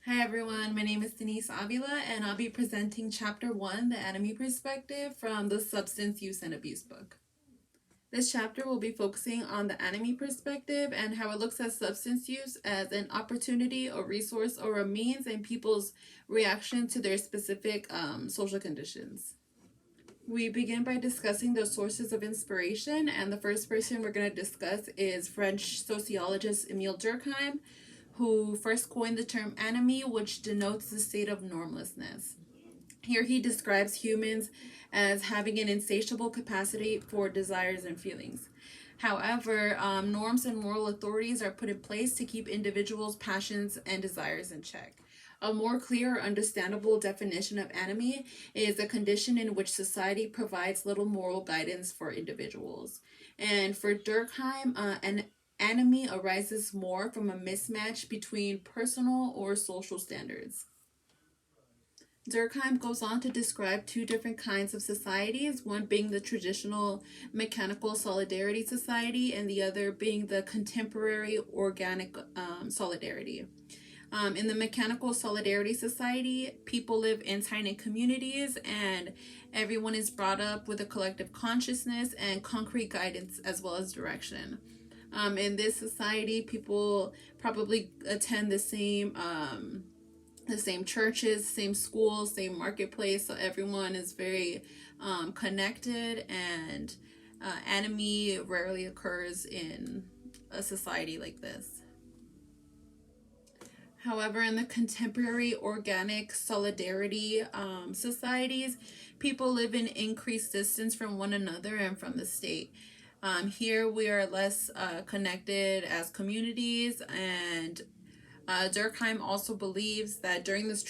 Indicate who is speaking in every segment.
Speaker 1: Hi everyone, my name is Denise Avila and I'll be presenting Chapter 1, The Anomie Perspective from the Substance Use and Abuse book. This chapter will be focusing on the anomie perspective and how it looks at substance use as an opportunity, a resource, or a means in people's reaction to their specific social conditions. We begin by discussing the sources of inspiration, and the first person we're going to discuss is French sociologist Emile Durkheim, who first coined the term anomie, which denotes the state of normlessness. Here he describes humans as having an insatiable capacity for desires and feelings. However, norms and moral authorities are put in place to keep individuals' passions and desires in check. A more clear, understandable definition of anomie is a condition in which society provides little moral guidance for individuals. And for Durkheim, an anomie arises more from a mismatch between personal or social standards. Durkheim goes on to describe two different kinds of societies, one being the traditional mechanical solidarity society and the other being the contemporary organic solidarity. In the mechanical solidarity society, people live in tight-knit communities and everyone is brought up with a collective consciousness and concrete guidance as well as direction. In this society, people probably attend the same churches, same schools, same marketplace, so everyone is very connected, and anomie rarely occurs in a society like this. However, in the contemporary organic solidarity societies, people live in increased distance from one another and from the state. Here we are less connected as communities, and Durkheim also believes that during this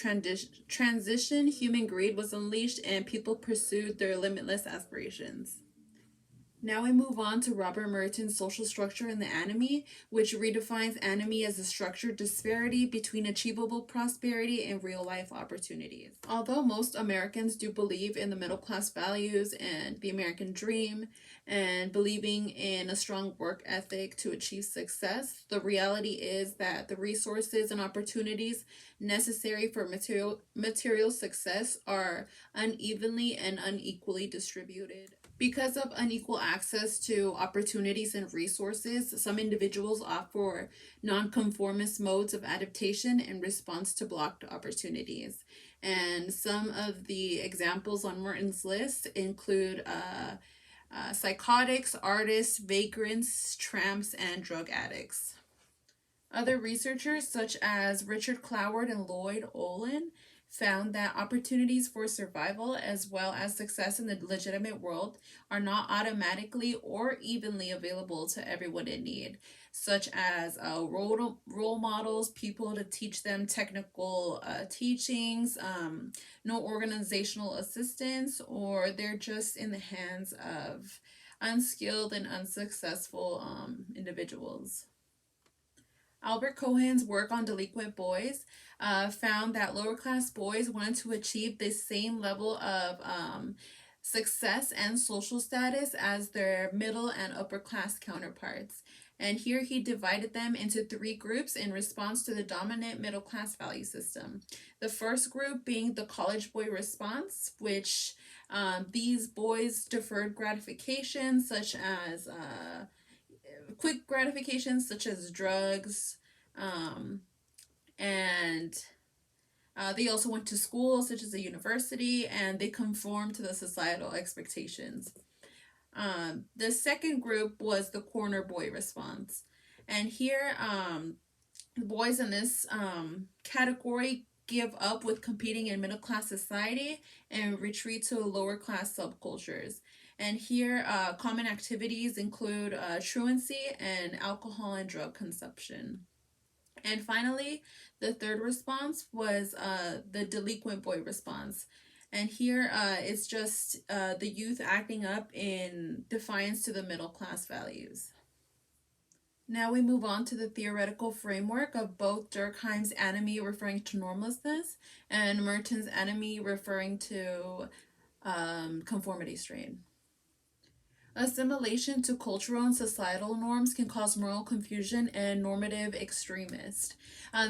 Speaker 1: transition, human greed was unleashed and people pursued their limitless aspirations. Now we move on to Robert Merton's social structure in the anomie, which redefines anomie as a structured disparity between achievable prosperity and real-life opportunities. Although most Americans do believe in the middle-class values and the American dream and believing in a strong work ethic to achieve success, the reality is that the resources and opportunities necessary for material success are unevenly and unequally distributed. Because of unequal access to opportunities and resources, some individuals opt for nonconformist modes of adaptation in response to blocked opportunities. And some of the examples on Merton's list include psychotics, artists, vagrants, tramps, and drug addicts. Other researchers, such as Richard Cloward and Lloyd Olin, found that opportunities for survival as well as success in the legitimate world are not automatically or evenly available to everyone in need, such as role models, people to teach them technical teachings, no organizational assistance, or they're just in the hands of unskilled and unsuccessful individuals. Albert Cohen's work on delinquent boys found that lower class boys wanted to achieve the same level of success and social status as their middle and upper class counterparts. And here he divided them into three groups in response to the dominant middle class value system. The first group being the college boy response, which these boys deferred gratification such as quick gratifications such as drugs, and they also went to school such as a university, and they conformed to the societal expectations. The second group was the corner boy response, and here the boys in this category give up with competing in middle class society and retreat to lower class subcultures. And here, common activities include truancy and alcohol and drug consumption. And finally, the third response was the delinquent boy response. And here, it's just the youth acting up in defiance to the middle class values. Now we move on to the theoretical framework of both Durkheim's anomie referring to normlessness and Merton's anomie referring to conformity strain. Assimilation to cultural and societal norms can cause moral confusion and normative extremist.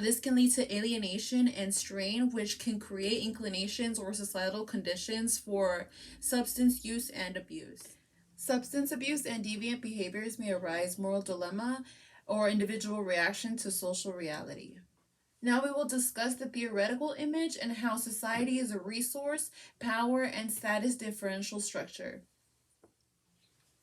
Speaker 1: This can lead to alienation and strain, which can create inclinations or societal conditions for substance use and abuse. Substance abuse and deviant behaviors may arise moral dilemma or individual reaction to social reality. Now we will discuss the theoretical image and how society is a resource, power, and status differential structure.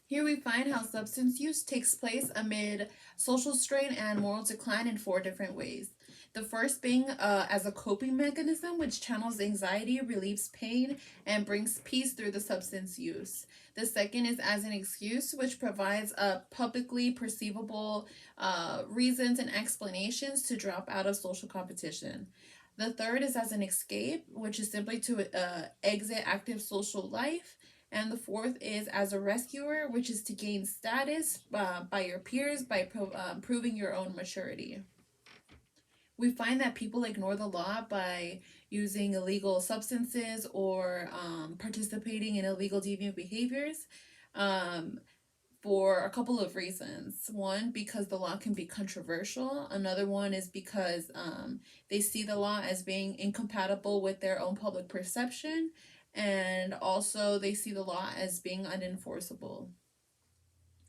Speaker 1: Here we find how substance use takes place amid social strain and moral decline in 4 different ways. The first being as a coping mechanism, which channels anxiety, relieves pain, and brings peace through the substance use. The second is as an excuse, which provides publicly perceivable reasons and explanations to drop out of social competition. The third is as an escape, which is simply to exit active social life. And the fourth is as a rescuer, which is to gain status by your peers by proving your own maturity. We find that people ignore the law by using illegal substances or participating in illegal deviant behaviors for a couple of reasons. One, because the law can be controversial. Another one is because they see the law as being incompatible with their own public perception. And also they see the law as being unenforceable.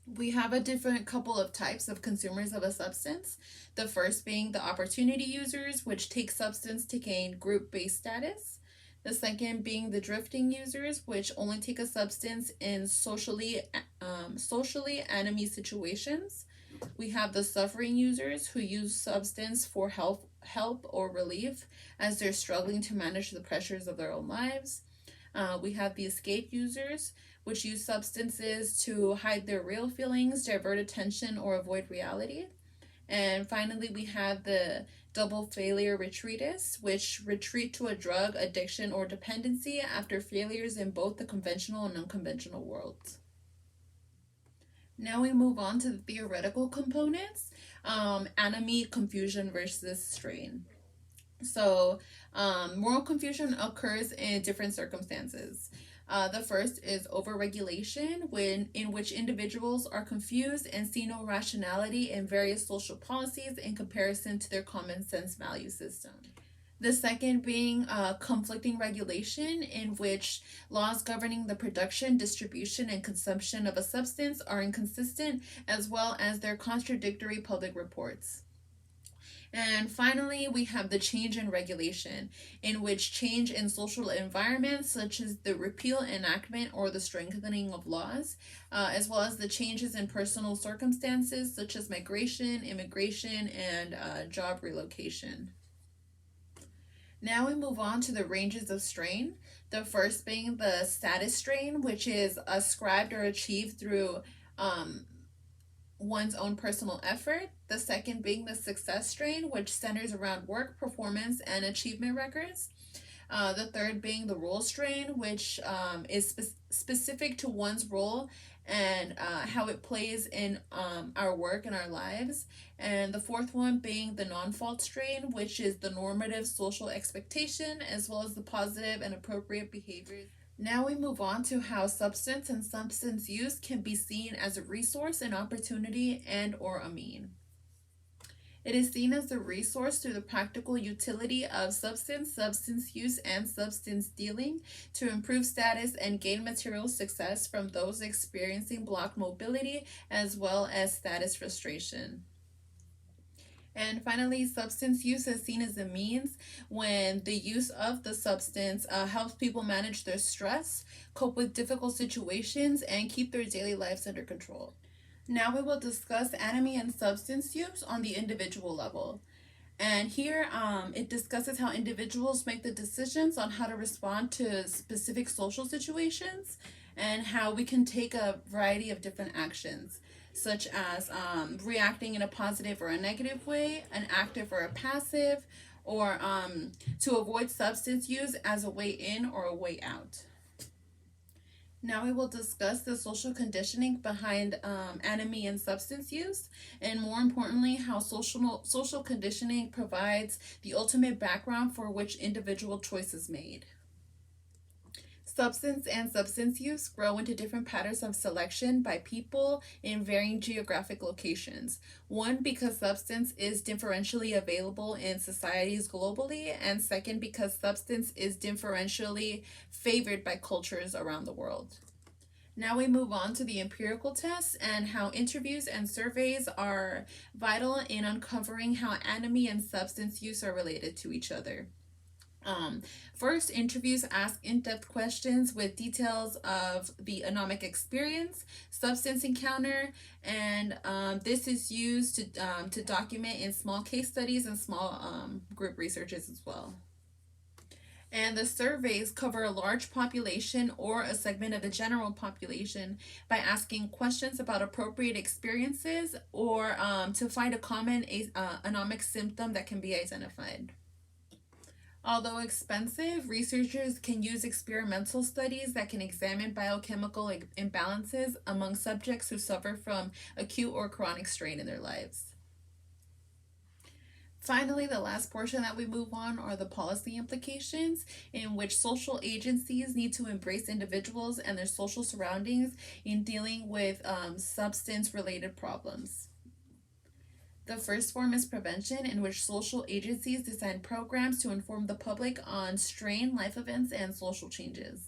Speaker 1: We have a different couple of types of consumers of a substance. The first being the opportunity users, which take substance to gain group-based status. The second being the drifting users, which only take a substance in socially anomie situations. We have the suffering users who use substance for help or relief as they're struggling to manage the pressures of their own lives. We have the escape users, which use substances to hide their real feelings, divert attention, or avoid reality. And finally, we have the double failure retreatists, which retreat to a drug, addiction, or dependency after failures in both the conventional and unconventional worlds. Now we move on to the theoretical components, anomie, confusion versus strain. So, moral confusion occurs in different circumstances. The first is overregulation, in which individuals are confused and see no rationality in various social policies in comparison to their common sense value system. The second being conflicting regulation, in which laws governing the production, distribution, and consumption of a substance are inconsistent, as well as their contradictory public reports. And finally, we have the change in regulation, in which change in social environments, such as the repeal, enactment, or the strengthening of laws, as well as the changes in personal circumstances, such as migration, immigration, and job relocation. Now we move on to the ranges of strain. The first being the status strain, which is ascribed or achieved through one's own personal effort. The second being the success strain, which centers around work, performance, and achievement records. The third being the role strain, which is specific to one's role and how it plays in our work and our lives. And the fourth one being the non-fault strain, which is the normative social expectation, as well as the positive and appropriate behaviors. Now we move on to how substance and substance use can be seen as a resource, an opportunity, and or a mean. It is seen as a resource through the practical utility of substance, substance use, and substance dealing to improve status and gain material success from those experiencing blocked mobility, as well as status frustration. And finally, substance use is seen as a means when the use of the substance helps people manage their stress, cope with difficult situations, and keep their daily lives under control. Now we will discuss anomie and substance use on the individual level. And here it discusses how individuals make the decisions on how to respond to specific social situations and how we can take a variety of different actions, such as reacting in a positive or a negative way, an active or a passive, or to avoid substance use as a way in or a way out. Now we will discuss the social conditioning behind anomie and substance use, and more importantly, how social conditioning provides the ultimate background for which individual choice is made. Substance and substance use grow into different patterns of selection by people in varying geographic locations. One, because substance is differentially available in societies globally, and second, because substance is differentially favored by cultures around the world. Now we move on to the empirical tests and how interviews and surveys are vital in uncovering how anomie and substance use are related to each other. First, interviews ask in-depth questions with details of the anomic experience, substance encounter, and this is used to document in small case studies and small group researches as well. And the surveys cover a large population or a segment of the general population by asking questions about appropriate experiences or to find a common anomic symptom that can be identified. Although expensive, researchers can use experimental studies that can examine biochemical imbalances among subjects who suffer from acute or chronic strain in their lives. Finally, the last portion that we move on are the policy implications, in which social agencies need to embrace individuals and their social surroundings in dealing with substance-related problems. The first form is prevention, in which social agencies design programs to inform the public on strain, life events, and social changes.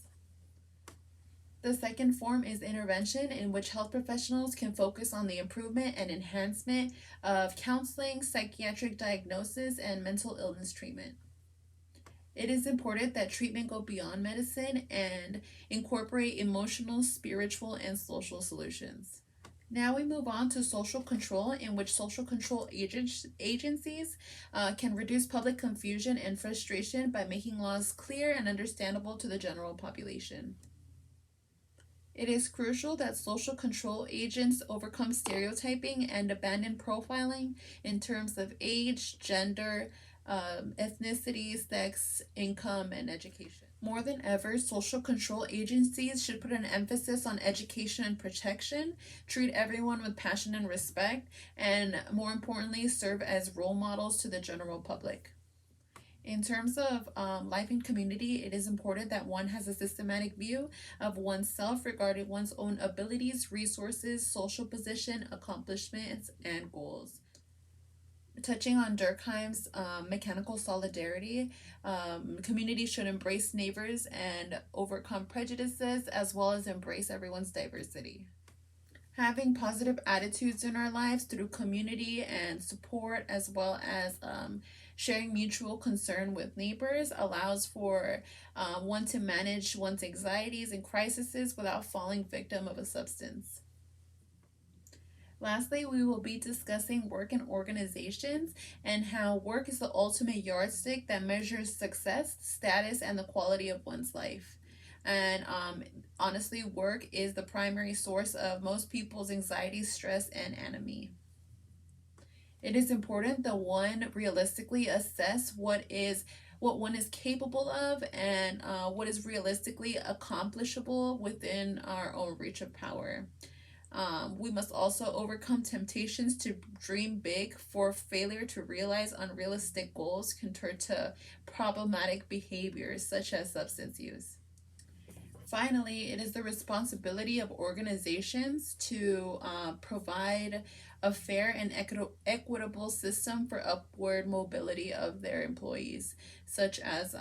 Speaker 1: The second form is intervention, in which health professionals can focus on the improvement and enhancement of counseling, psychiatric diagnosis, and mental illness treatment. It is important that treatment go beyond medicine and incorporate emotional, spiritual, and social solutions. Now we move on to social control, in which social control agencies can reduce public confusion and frustration by making laws clear and understandable to the general population. It is crucial that social control agents overcome stereotyping and abandon profiling in terms of age, gender, ethnicity, sex, income, and education. More than ever, social control agencies should put an emphasis on education and protection, treat everyone with passion and respect, and more importantly, serve as role models to the general public. In terms of life in community, it is important that one has a systematic view of oneself regarding one's own abilities, resources, social position, accomplishments, and goals. Touching on Durkheim's mechanical solidarity, communities should embrace neighbors and overcome prejudices, as well as embrace everyone's diversity. Having positive attitudes in our lives through community and support, as well as sharing mutual concern with neighbors, allows for one to manage one's anxieties and crises without falling victim of a substance. Lastly, we will be discussing work in organizations and how work is the ultimate yardstick that measures success, status, and the quality of one's life. And honestly, work is the primary source of most people's anxiety, stress, and anomie. It is important that one realistically assess what one is capable of and what is realistically accomplishable within our own reach of power. We must also overcome temptations to dream big, for failure to realize unrealistic goals can turn to problematic behaviors such as substance use. Finally, it is the responsibility of organizations to provide a fair and equitable system for upward mobility of their employees, such as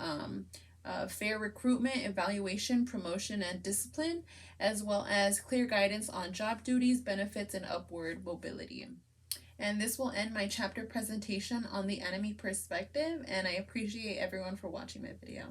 Speaker 1: fair recruitment, evaluation, promotion, and discipline, as well as clear guidance on job duties, benefits, and upward mobility. And this will end my chapter presentation on the anomie perspective, and I appreciate everyone for watching my video.